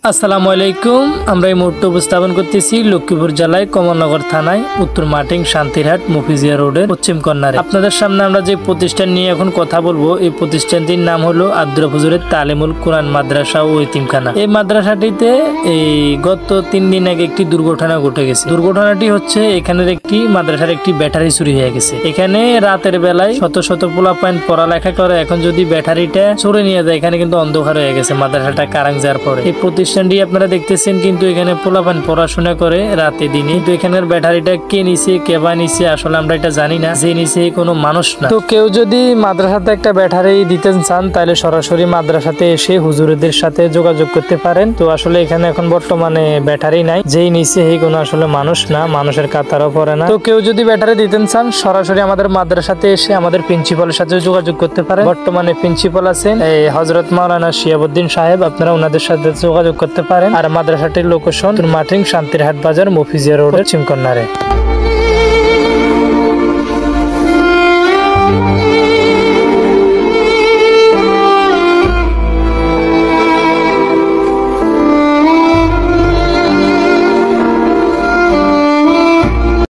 আসসালামু আলাইকুম। আমরা এই মুহূর্তে উপস্থাপন করতেছি লক্ষ্মীপুর জেলায় কমলনগর থানায় উত্তর মাটিং শান্তিরহাট মফিজিয়া রোডের পশ্চিম কর্নারে। আপনাদের সামনে আমরা যে প্রতিষ্ঠান নিয়ে এখন কথা বলবো, এই প্রতিষ্ঠানটির নাম হলো আব্দুর হুজুরের তালিমুল কোরআন মাদ্রাসা ও এতিমখানা। এই মাদ্রাসাটিতে গত 3 দিন আগে একটি দুর্ঘটনা ঘটে গেছে। দুর্ঘটনাটি হচ্ছে এখানের একটি মাদ্রাসার একটি ব্যাটারি চুরি হয়ে গেছে। এখানে রাতের বেলায় শত শত পোলাপাইন পড়ালেখা করে, এখন যদি ব্যাটারিটা চুরি নিয়ে যায় এখানে কিন্তু অন্ধকার হয়ে গেছে মাদ্রাসাটা কারাং যাওয়ার পরে। এই প্রতিষ্ঠানটি আপনারা দেখতেছেন, কিন্তু এখানে পোলাপান পড়াশোনা করে রাতে দিনে, কিন্তু এখানের ব্যাটারিটা কে নিছে কে বা নিছে আসলে আমরা এটা জানি না, যে নিছে কোনো মানুষ না। তো কেউ যদি মাদ্রাসাতে একটা ব্যাটারি দিতে চান তাহলে সরাসরি মাদ্রাসাতে এসে হুজুরদের সাথে যোগাযোগ করতে পারেন। তো আসলে এখানে এখন বর্তমানে ব্যাটারি নাই, যেই নিছে এই কোনো আসলে মানুষ না, মানুষের কাতারও পড়ে না। তো কেউ যদি ব্যাটারি দিতে চান সরাসরি আমাদের মাদ্রাসাতে এসে আমাদের প্রিন্সিপালের সাথে যোগাযোগ করতে পারেন। বর্তমানে প্রিন্সিপাল আছেন হযরত মাওলানা শিহাবুদ্দিন সাহেব, আপনারা ওনাদের সাথে যোগাযোগ করতে পারেন। আর মাদ্রাসাটির লোকেশন মাটিং শান্তিরহাট বাজার মফিজিয়া রোড পশ্চিম কর্নারে।